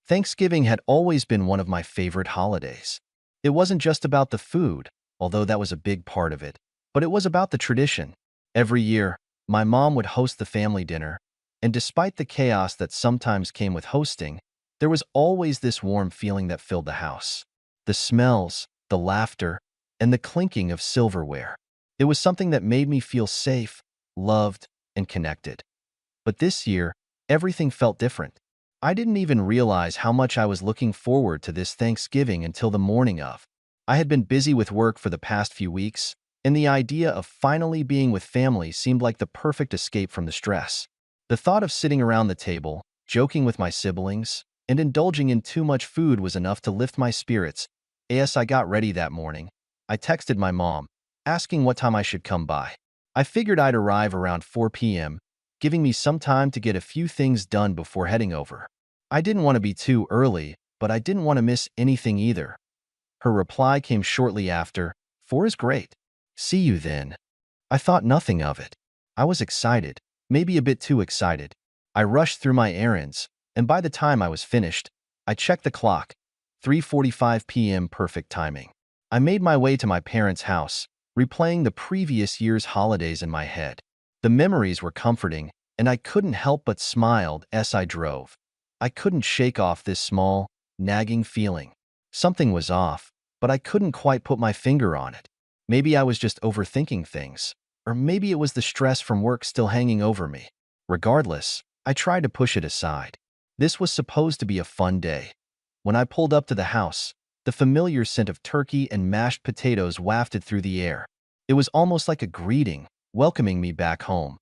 Thanksgiving had always been one of my favorite holidays. It wasn't just about the food, although that was a big part of it, but it was about the tradition. Every year, my mom would host the family dinner, and despite the chaos that sometimes came with hosting, there was always this warm feeling that filled the house. The smells, the laughter, and the clinking of silverware. It was something that made me feel safe, loved, and connected. But this year, everything felt different. I didn't even realize how much I was looking forward to this Thanksgiving until the morning of. I had been busy with work for the past few weeks, and the idea of finally being with family seemed like the perfect escape from the stress. The thought of sitting around the table, joking with my siblings, and indulging in too much food was enough to lift my spirits. As I got ready that morning, I texted my mom, asking what time I should come by. I figured I'd arrive around 4 p.m., giving me some time to get a few things done before heading over. I didn't want to be too early, but I didn't want to miss anything either. Her reply came shortly after, "4 is great. See you then." I thought nothing of it. I was excited, maybe a bit too excited. I rushed through my errands, and by the time I was finished, I checked the clock. 3:45 p.m. Perfect timing. I made my way to my parents' house, replaying the previous year's holidays in my head. The memories were comforting, and I couldn't help but smile as I drove. I couldn't shake off this small, nagging feeling. Something was off, but I couldn't quite put my finger on it. Maybe I was just overthinking things, or maybe it was the stress from work still hanging over me. Regardless, I tried to push it aside. This was supposed to be a fun day. When I pulled up to the house, the familiar scent of turkey and mashed potatoes wafted through the air. It was almost like a greeting, welcoming me back home.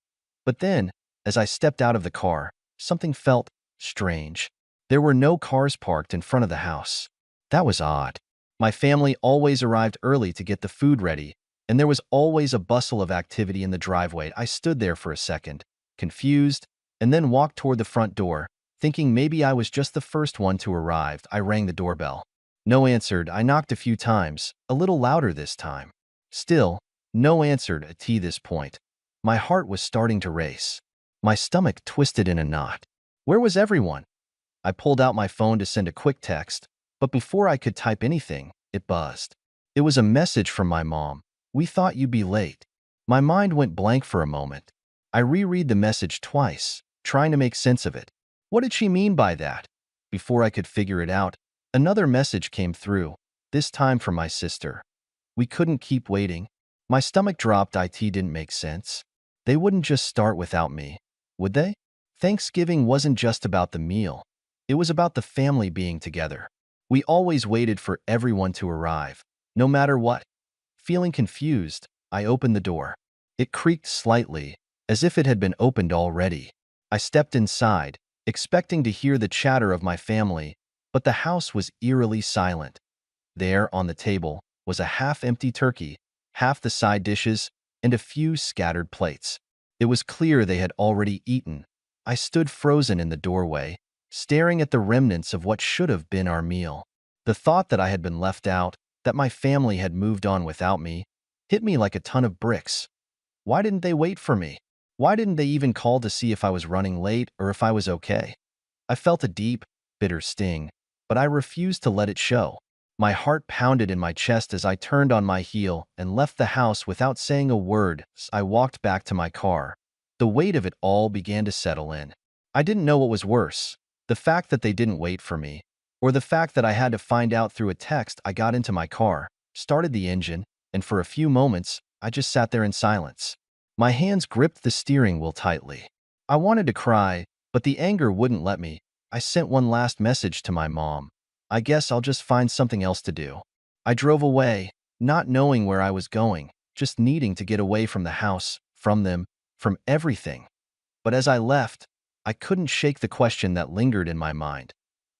But then, as I stepped out of the car, something felt strange. There were no cars parked in front of the house. That was odd. My family always arrived early to get the food ready, and there was always a bustle of activity in the driveway. I stood there for a second, confused, and then walked toward the front door, thinking maybe I was just the first one to arrive. I rang the doorbell. No answered. I knocked a few times, a little louder this time. Still, no answered at this point. My heart was starting to race. My stomach twisted in a knot. Where was everyone? I pulled out my phone to send a quick text, but before I could type anything, it buzzed. It was a message from my mom. "We thought you'd be late." My mind went blank for a moment. I reread the message twice, trying to make sense of it. What did she mean by that? Before I could figure it out, another message came through, this time from my sister. "We couldn't keep waiting." My stomach dropped. It didn't make sense. They wouldn't just start without me, would they? Thanksgiving wasn't just about the meal. It was about the family being together. We always waited for everyone to arrive, no matter what. Feeling confused, I opened the door. It creaked slightly, as if it had been opened already. I stepped inside, expecting to hear the chatter of my family, but the house was eerily silent. There, on the table, was a half-empty turkey, half the side dishes, and a few scattered plates. It was clear they had already eaten. I stood frozen in the doorway, staring at the remnants of what should have been our meal. The thought that I had been left out, that my family had moved on without me, hit me like a ton of bricks. Why didn't they wait for me? Why didn't they even call to see if I was running late or if I was okay? I felt a deep, bitter sting, but I refused to let it show. My heart pounded in my chest as I turned on my heel and left the house without saying a word. I walked back to my car. The weight of it all began to settle in. I didn't know what was worse, the fact that they didn't wait for me, or the fact that I had to find out through a text. I got into my car, started the engine, and for a few moments, I just sat there in silence. My hands gripped the steering wheel tightly. I wanted to cry, but the anger wouldn't let me. I sent one last message to my mom. "I guess I'll just find something else to do." I drove away, not knowing where I was going, just needing to get away from the house, from them, from everything. But as I left, I couldn't shake the question that lingered in my mind.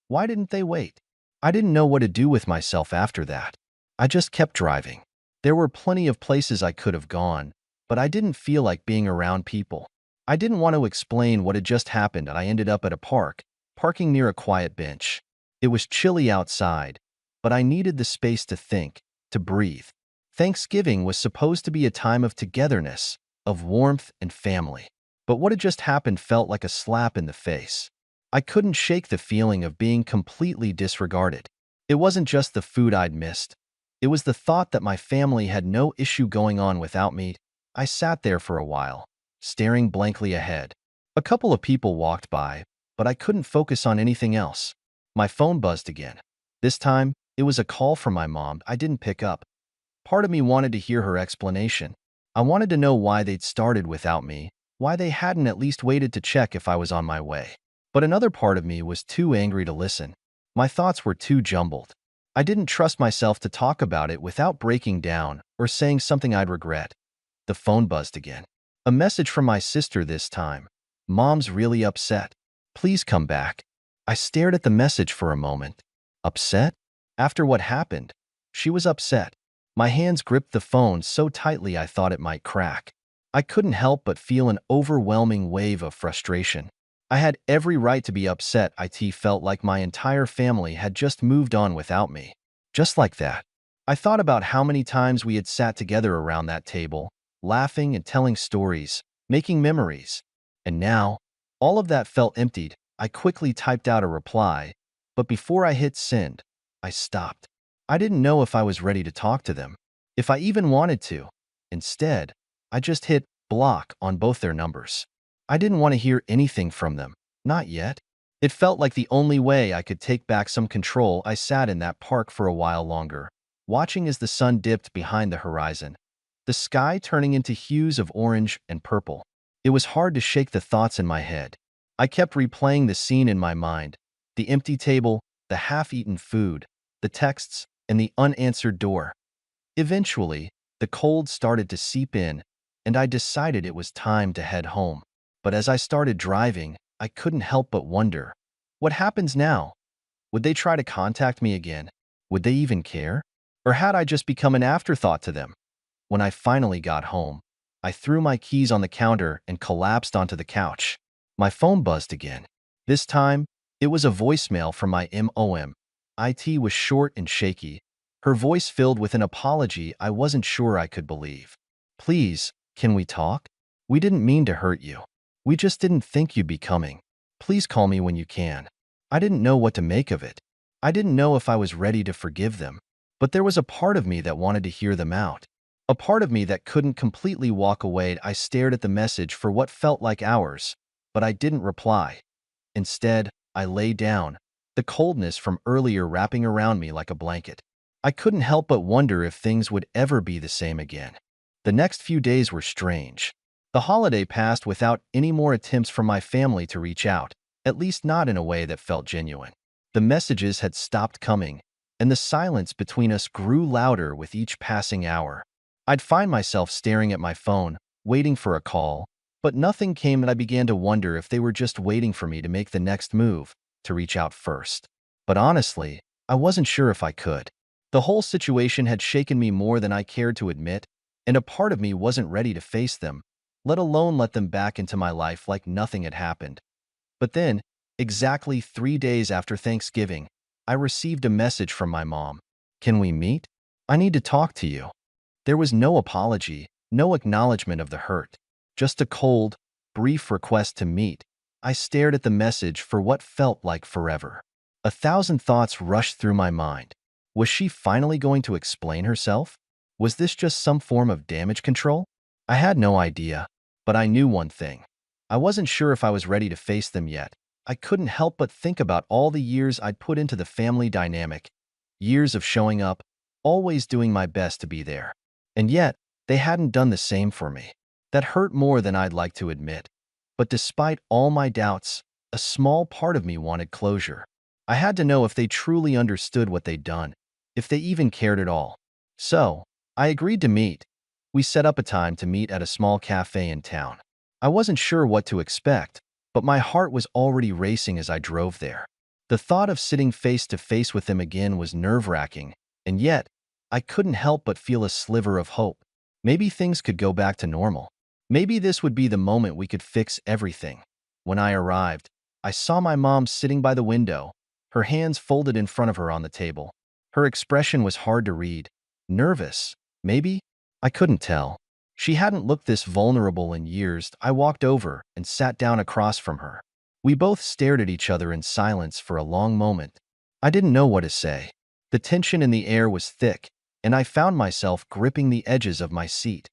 Why didn't they wait? I didn't know what to do with myself after that. I just kept driving. There were plenty of places I could have gone, but I didn't feel like being around people. I didn't want to explain what had just happened, and I ended up at a park, parking near a quiet bench. It was chilly outside, but I needed the space to think, to breathe. Thanksgiving was supposed to be a time of togetherness, of warmth and family. But what had just happened felt like a slap in the face. I couldn't shake the feeling of being completely disregarded. It wasn't just the food I'd missed. It was the thought that my family had no issue going on without me. I sat there for a while, staring blankly ahead. A couple of people walked by, but I couldn't focus on anything else. My phone buzzed again. This time, it was a call from my mom. I didn't pick up. Part of me wanted to hear her explanation. I wanted to know why they'd started without me, why they hadn't at least waited to check if I was on my way. But another part of me was too angry to listen. My thoughts were too jumbled. I didn't trust myself to talk about it without breaking down or saying something I'd regret. The phone buzzed again. A message from my sister this time. "Mom's really upset. Please come back." I stared at the message for a moment. Upset? After what happened? She was upset. My hands gripped the phone so tightly I thought it might crack. I couldn't help but feel an overwhelming wave of frustration. I had every right to be upset. It felt like my entire family had just moved on without me. Just like that. I thought about how many times we had sat together around that table, laughing and telling stories, making memories. And now, all of that felt emptied. I quickly typed out a reply, but before I hit send, I stopped. I didn't know if I was ready to talk to them, if I even wanted to. Instead, I just hit block on both their numbers. I didn't want to hear anything from them, not yet. It felt like the only way I could take back some control. I sat in that park for a while longer, watching as the sun dipped behind the horizon, the sky turning into hues of orange and purple. It was hard to shake the thoughts in my head. I kept replaying the scene in my mind, the empty table, the half-eaten food, the texts, and the unanswered door. Eventually, the cold started to seep in, and I decided it was time to head home. But as I started driving, I couldn't help but wonder, what happens now? Would they try to contact me again? Would they even care? Or had I just become an afterthought to them? When I finally got home, I threw my keys on the counter and collapsed onto the couch. My phone buzzed again. This time, it was a voicemail from my mom. It was short and shaky, her voice filled with an apology I wasn't sure I could believe. "Please, can we talk? We didn't mean to hurt you. We just didn't think you'd be coming. Please call me when you can." I didn't know what to make of it. I didn't know if I was ready to forgive them. But there was a part of me that wanted to hear them out. A part of me that couldn't completely walk away. I stared at the message for what felt like hours, but I didn't reply. Instead, I lay down, the coldness from earlier wrapping around me like a blanket. I couldn't help but wonder if things would ever be the same again. The next few days were strange. The holiday passed without any more attempts from my family to reach out, at least not in a way that felt genuine. The messages had stopped coming, and the silence between us grew louder with each passing hour. I'd find myself staring at my phone, waiting for a call, but nothing came, and I began to wonder if they were just waiting for me to make the next move, to reach out first. But honestly, I wasn't sure if I could. The whole situation had shaken me more than I cared to admit, and a part of me wasn't ready to face them, let alone let them back into my life like nothing had happened. But then, exactly 3 days after Thanksgiving, I received a message from my mom. "Can we meet? I need to talk to you." There was no apology, no acknowledgement of the hurt, just a cold, brief request to meet. I stared at the message for what felt like forever. 1,000 thoughts rushed through my mind. Was she finally going to explain herself? Was this just some form of damage control? I had no idea, but I knew one thing. I wasn't sure if I was ready to face them yet. I couldn't help but think about all the years I'd put into the family dynamic. Years of showing up, always doing my best to be there. And yet, they hadn't done the same for me. That hurt more than I'd like to admit. But despite all my doubts, a small part of me wanted closure. I had to know if they truly understood what they'd done, if they even cared at all. So, I agreed to meet. We set up a time to meet at a small cafe in town. I wasn't sure what to expect, but my heart was already racing as I drove there. The thought of sitting face to face with them again was nerve-wracking, and yet, I couldn't help but feel a sliver of hope. Maybe things could go back to normal. Maybe this would be the moment we could fix everything. When I arrived, I saw my mom sitting by the window, her hands folded in front of her on the table. Her expression was hard to read. Nervous, maybe? I couldn't tell. She hadn't looked this vulnerable in years. I walked over and sat down across from her. We both stared at each other in silence for a long moment. I didn't know what to say. The tension in the air was thick, and I found myself gripping the edges of my seat.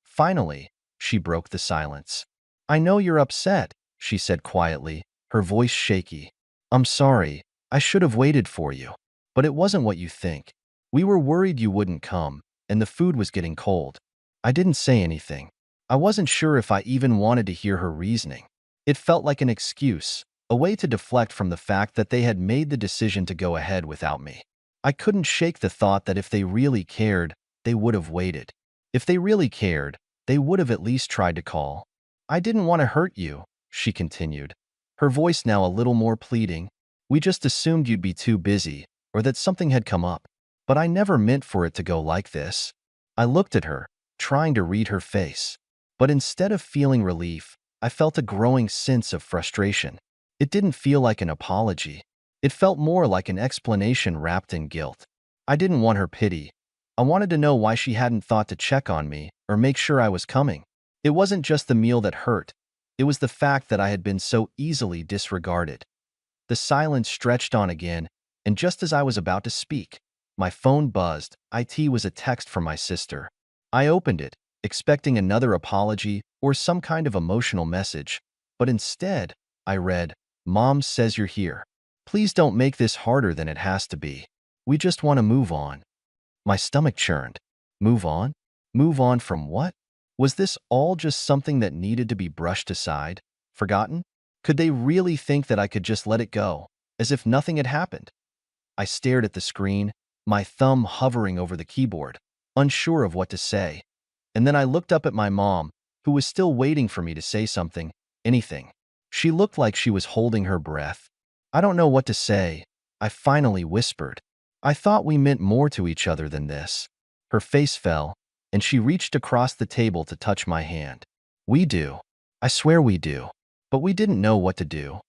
Finally, she broke the silence. "I know you're upset," she said quietly, her voice shaky. "I'm sorry. I should have waited for you. But it wasn't what you think. We were worried you wouldn't come, and the food was getting cold." I didn't say anything. I wasn't sure if I even wanted to hear her reasoning. It felt like an excuse, a way to deflect from the fact that they had made the decision to go ahead without me. I couldn't shake the thought that if they really cared, they would have waited. If they really cared, they would have at least tried to call. "I didn't want to hurt you," she continued, her voice now a little more pleading. "We just assumed you'd be too busy, or that something had come up. But I never meant for it to go like this." I looked at her, trying to read her face. But instead of feeling relief, I felt a growing sense of frustration. It didn't feel like an apology. It felt more like an explanation wrapped in guilt. I didn't want her pity. I wanted to know why she hadn't thought to check on me or make sure I was coming. It wasn't just the meal that hurt. It was the fact that I had been so easily disregarded. The silence stretched on again, and just as I was about to speak, my phone buzzed. It was a text from my sister. I opened it, expecting another apology or some kind of emotional message, but instead, I read, "Mom says you're here. Please don't make this harder than it has to be. We just want to move on." My stomach churned. Move on? Move on from what? Was this all just something that needed to be brushed aside, forgotten? Could they really think that I could just let it go, as if nothing had happened? I stared at the screen, my thumb hovering over the keyboard, unsure of what to say. And then I looked up at my mom, who was still waiting for me to say something, anything. She looked like she was holding her breath. "I don't know what to say," I finally whispered. "I thought we meant more to each other than this." Her face fell, and she reached across the table to touch my hand. "We do. I swear we do." But we didn't know what to do.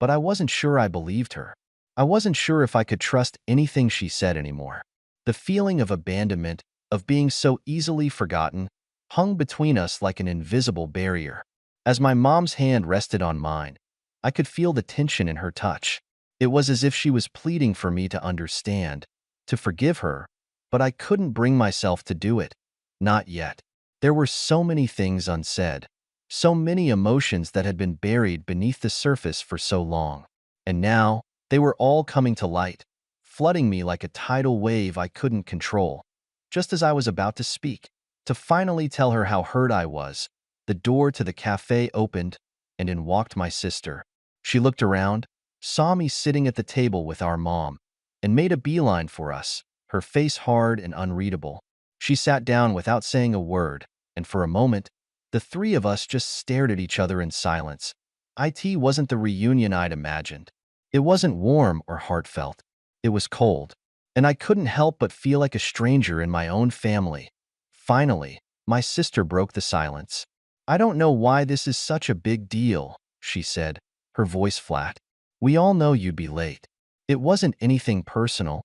But I wasn't sure I believed her. I wasn't sure if I could trust anything she said anymore. The feeling of abandonment, of being so easily forgotten, hung between us like an invisible barrier. As my mom's hand rested on mine, I could feel the tension in her touch. It was as if she was pleading for me to understand, to forgive her, but I couldn't bring myself to do it. Not yet. There were so many things unsaid, so many emotions that had been buried beneath the surface for so long. And now, they were all coming to light, flooding me like a tidal wave I couldn't control. Just as I was about to speak, to finally tell her how hurt I was, the door to the cafe opened, and in walked my sister. She looked around, saw me sitting at the table with our mom, and made a beeline for us, her face hard and unreadable. She sat down without saying a word, and for a moment, the three of us just stared at each other in silence. It wasn't the reunion I'd imagined. It wasn't warm or heartfelt. It was cold, and I couldn't help but feel like a stranger in my own family. Finally, my sister broke the silence. "I don't know why this is such a big deal," she said, her voice flat. "We all know you'd be late. It wasn't anything personal."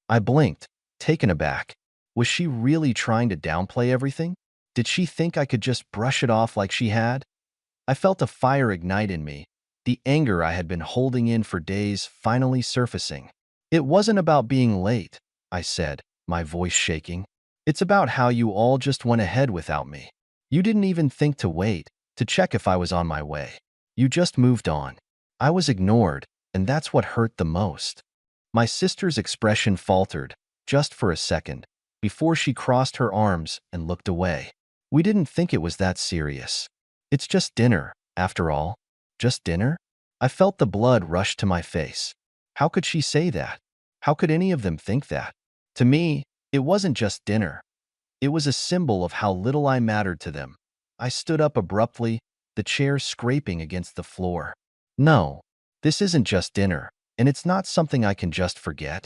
I blinked, taken aback. Was she really trying to downplay everything? Did she think I could just brush it off like she had? I felt a fire ignite in me, the anger I had been holding in for days finally surfacing. "It wasn't about being late," I said, my voice shaking. "It's about how you all just went ahead without me. You didn't even think to wait, to check if I was on my way. You just moved on. I was ignored, and that's what hurt the most." My sister's expression faltered, just for a second, before she crossed her arms and looked away. "We didn't think it was that serious. It's just dinner, after all." Just dinner? I felt the blood rush to my face. How could she say that? How could any of them think that? To me, it wasn't just dinner. It was a symbol of how little I mattered to them. I stood up abruptly, the chair scraping against the floor. "No, this isn't just dinner, and it's not something I can just forget."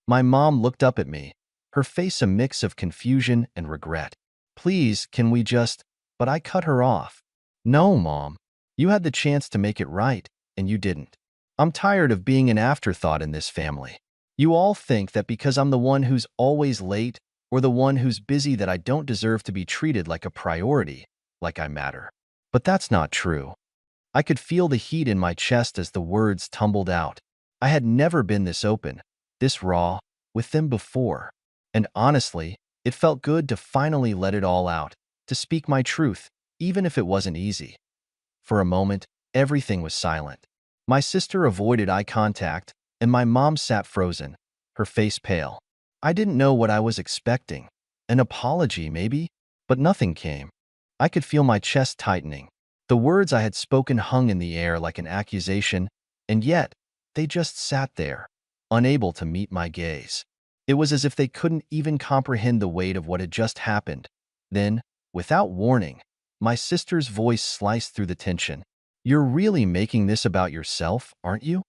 My mom looked up at me, her face a mix of confusion and regret. "Please, can we just—" But I cut her off. "No, Mom. You had the chance to make it right, and you didn't. I'm tired of being an afterthought in this family. You all think that because I'm the one who's always late or the one who's busy that I don't deserve to be treated like a priority, like I matter. But that's not true. I could feel the heat in my chest as the words tumbled out. I had never been this open, this raw, with them before. And honestly, it felt good to finally let it all out, to speak my truth, even if it wasn't easy. For a moment, everything was silent. My sister avoided eye contact, and my mom sat frozen, her face pale. I didn't know what I was expecting. An apology, maybe? But nothing came. I could feel my chest tightening. The words I had spoken hung in the air like an accusation, and yet, they just sat there, unable to meet my gaze. It was as if they couldn't even comprehend the weight of what had just happened. Then, without warning, my sister's voice sliced through the tension. "You're really making this about yourself, aren't you?"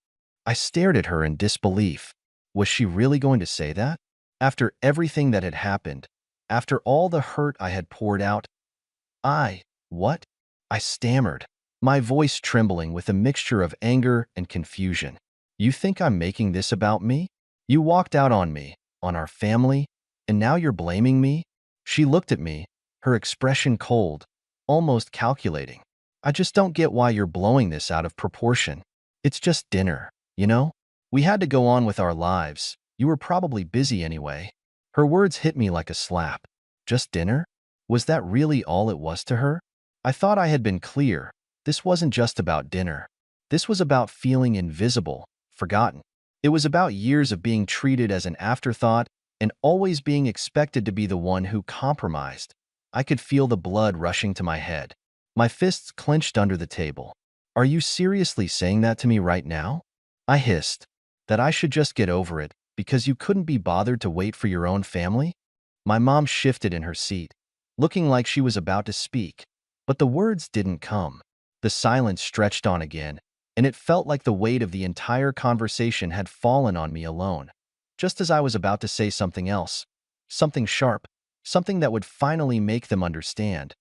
I stared at her in disbelief. Was she really going to say that? After everything that had happened, after all the hurt I had poured out, what? I stammered, my voice trembling with a mixture of anger and confusion. "You think I'm making this about me? You walked out on me, on our family, and now you're blaming me?" She looked at me, her expression cold, almost calculating. "I just don't get why you're blowing this out of proportion. It's just dinner, you know? We had to go on with our lives. You were probably busy anyway." Her words hit me like a slap. Just dinner? Was that really all it was to her? I thought I had been clear. This wasn't just about dinner. This was about feeling invisible, forgotten. It was about years of being treated as an afterthought and always being expected to be the one who compromised. I could feel the blood rushing to my head. My fists clenched under the table. "Are you seriously saying that to me right now?" I hissed. "That I should just get over it because you couldn't be bothered to wait for your own family?" My mom shifted in her seat, looking like she was about to speak. But the words didn't come. The silence stretched on again, and it felt like the weight of the entire conversation had fallen on me alone. Just as I was about to say something else, something sharp, something that would finally make them understand,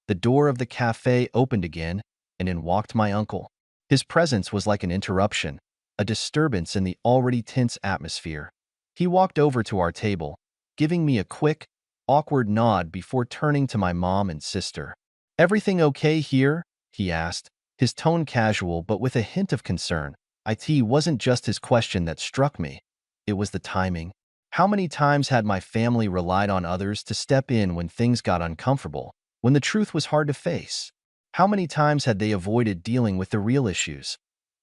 the door of the cafe opened again, and in walked my uncle. His presence was like an interruption, a disturbance in the already tense atmosphere. He walked over to our table, giving me a quick, awkward nod before turning to my mom and sister. "Everything okay here?" he asked, his tone casual but with a hint of concern. It wasn't just his question that struck me. It was the timing. How many times had my family relied on others to step in when things got uncomfortable, when the truth was hard to face? How many times had they avoided dealing with the real issues?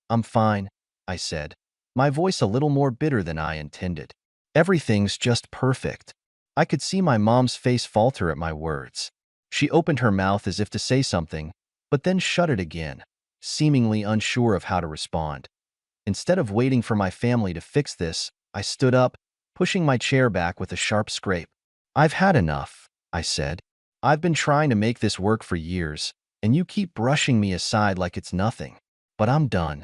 "I'm fine," I said, my voice a little more bitter than I intended. "Everything's just perfect." I could see my mom's face falter at my words. She opened her mouth as if to say something, but then shut it again, seemingly unsure of how to respond. Instead of waiting for my family to fix this, I stood up, pushing my chair back with a sharp scrape. "I've had enough," I said. "I've been trying to make this work for years, and you keep brushing me aside like it's nothing. But I'm done."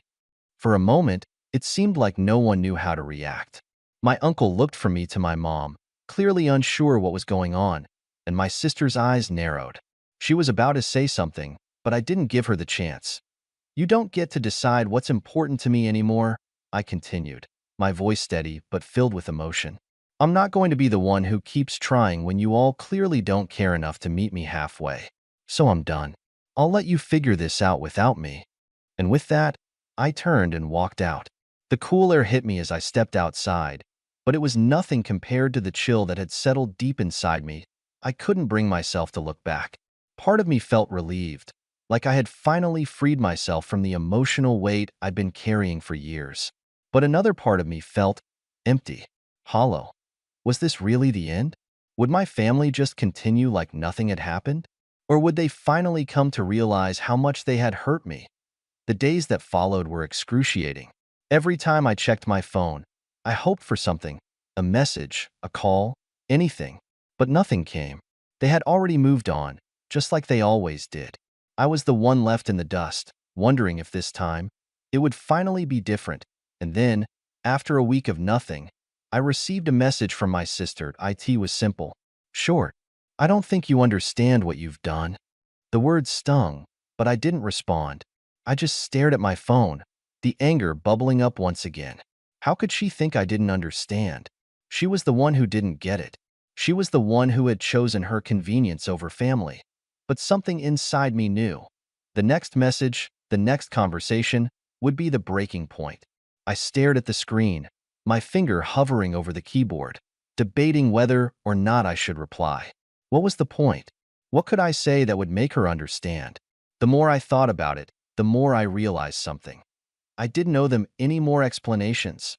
For a moment, it seemed like no one knew how to react. My uncle looked from me to my mom, clearly unsure what was going on, and my sister's eyes narrowed. She was about to say something, but I didn't give her the chance. "You don't get to decide what's important to me anymore," I continued, my voice steady but filled with emotion. "I'm not going to be the one who keeps trying when you all clearly don't care enough to meet me halfway. So I'm done. I'll let you figure this out without me." And with that, I turned and walked out. The cool air hit me as I stepped outside, but it was nothing compared to the chill that had settled deep inside me. I couldn't bring myself to look back. Part of me felt relieved, like I had finally freed myself from the emotional weight I'd been carrying for years. But another part of me felt empty, hollow. Was this really the end? Would my family just continue like nothing had happened? Or would they finally come to realize how much they had hurt me? The days that followed were excruciating. Every time I checked my phone, I hoped for something, a message, a call, anything. But nothing came. They had already moved on, just like they always did. I was the one left in the dust, wondering if this time, it would finally be different. And then, after a week of nothing, I received a message from my sister. It was simple, short. "I don't think you understand what you've done." The words stung, but I didn't respond. I just stared at my phone, the anger bubbling up once again. How could she think I didn't understand? She was the one who didn't get it. She was the one who had chosen her convenience over family. But something inside me knew. The next message, The next conversation would be the breaking point. I stared at the screen, my finger hovering over the keyboard, debating whether or not I should reply. What was the point? What could I say that would make her understand? The more I thought about it, the more I realized something. I didn't owe them any more explanations.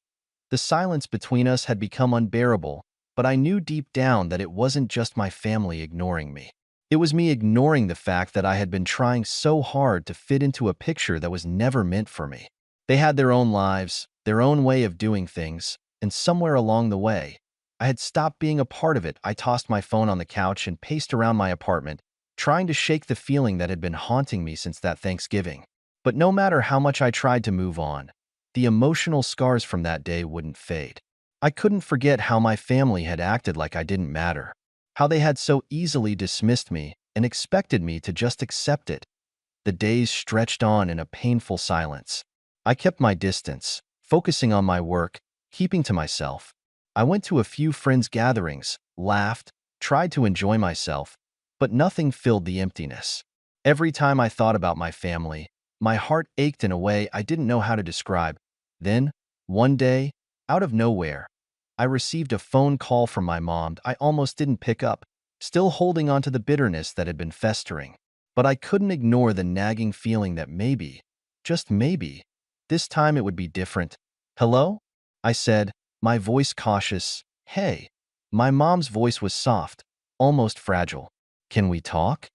The silence between us had become unbearable, but I knew deep down that it wasn't just my family ignoring me. It was me ignoring the fact that I had been trying so hard to fit into a picture that was never meant for me. They had their own lives, their own way of doing things, and somewhere along the way, I had stopped being a part of it. I tossed my phone on the couch and paced around my apartment, trying to shake the feeling that had been haunting me since that Thanksgiving. But no matter how much I tried to move on, the emotional scars from that day wouldn't fade. I couldn't forget how my family had acted like I didn't matter, how they had so easily dismissed me and expected me to just accept it. The days stretched on in a painful silence. I kept my distance, focusing on my work, keeping to myself. I went to a few friends' gatherings, laughed, tried to enjoy myself, but nothing filled the emptiness. Every time I thought about my family, my heart ached in a way I didn't know how to describe. Then, one day, out of nowhere, I received a phone call from my mom I almost didn't pick up, still holding on to the bitterness that had been festering. But I couldn't ignore the nagging feeling that maybe, just maybe, this time it would be different. "Hello?" I said, my voice cautious. "Hey." My mom's voice was soft, almost fragile. "Can we talk?"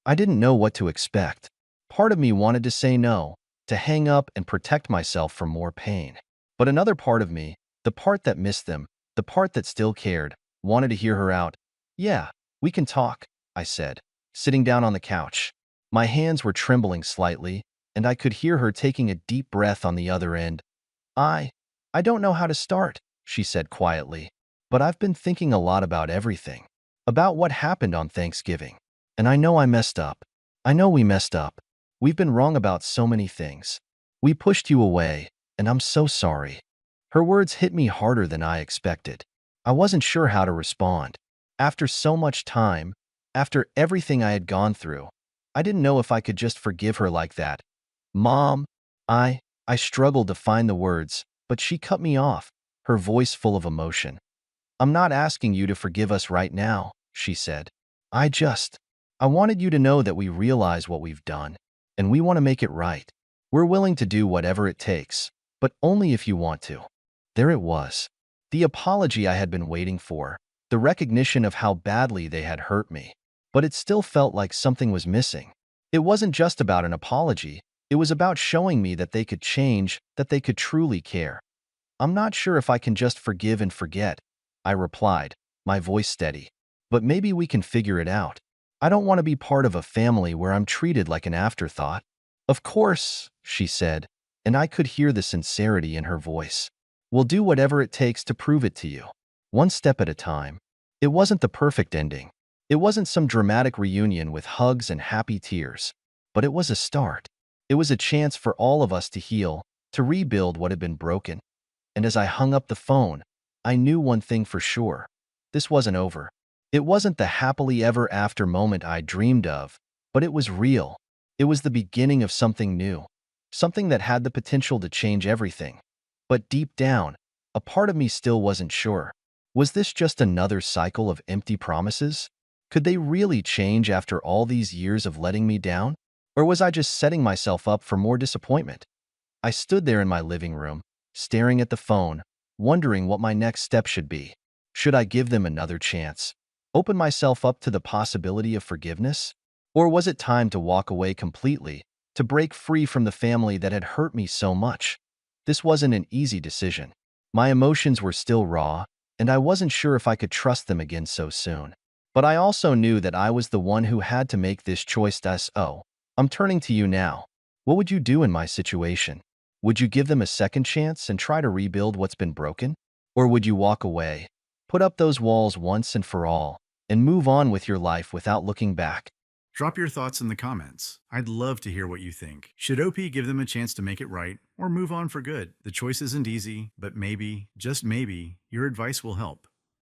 I didn't know what to expect. Part of me wanted to say no, to hang up and protect myself from more pain. But another part of me, the part that missed them, the part that still cared, wanted to hear her out. "Yeah, we can talk," I said, sitting down on the couch. My hands were trembling slightly, and I could hear her taking a deep breath on the other end. I, I don't know how to start," she said quietly, "but I've been thinking a lot about everything, about what happened on Thanksgiving. And I know I messed up. I know we messed up. We've been wrong about so many things. We pushed you away, and I'm so sorry." Her words hit me harder than I expected. I wasn't sure how to respond. After so much time, after everything I had gone through, I didn't know if I could just forgive her like that. "Mom," I struggled to find the words, but she cut me off, her voice full of emotion. "I'm not asking you to forgive us right now," she said. I wanted you to know that we realize what we've done, and we want to make it right. We're willing to do whatever it takes, but only if you want to." There it was. The apology I had been waiting for, the recognition of how badly they had hurt me. But it still felt like something was missing. It wasn't just about an apology, it was about showing me that they could change, that they could truly care. "I'm not sure if I can just forgive and forget," I replied, my voice steady. "But maybe we can figure it out. I don't want to be part of a family where I'm treated like an afterthought." "Of course," she said, and I could hear the sincerity in her voice. "We'll do whatever it takes to prove it to you. One step at a time." It wasn't the perfect ending. It wasn't some dramatic reunion with hugs and happy tears. But it was a start. It was a chance for all of us to heal, to rebuild what had been broken. And as I hung up the phone, I knew one thing for sure. This wasn't over. It wasn't the happily ever after moment I dreamed of, but it was real. It was the beginning of something new, something that had the potential to change everything. But deep down, a part of me still wasn't sure. Was this just another cycle of empty promises? Could they really change after all these years of letting me down? Or was I just setting myself up for more disappointment? I stood there in my living room, staring at the phone, wondering what my next step should be. Should I give them another chance? Open myself up to the possibility of forgiveness? Or was it time to walk away completely, to break free from the family that had hurt me so much? This wasn't an easy decision. My emotions were still raw, and I wasn't sure if I could trust them again so soon. But I also knew that I was the one who had to make this choice. I'm turning to you now. What would you do in my situation? Would you give them a second chance and try to rebuild what's been broken? Or would you walk away, put up those walls once and for all, and move on with your life without looking back? Drop your thoughts in the comments. I'd love to hear what you think. Should OP give them a chance to make it right or move on for good? The choice isn't easy, but maybe, just maybe, your advice will help.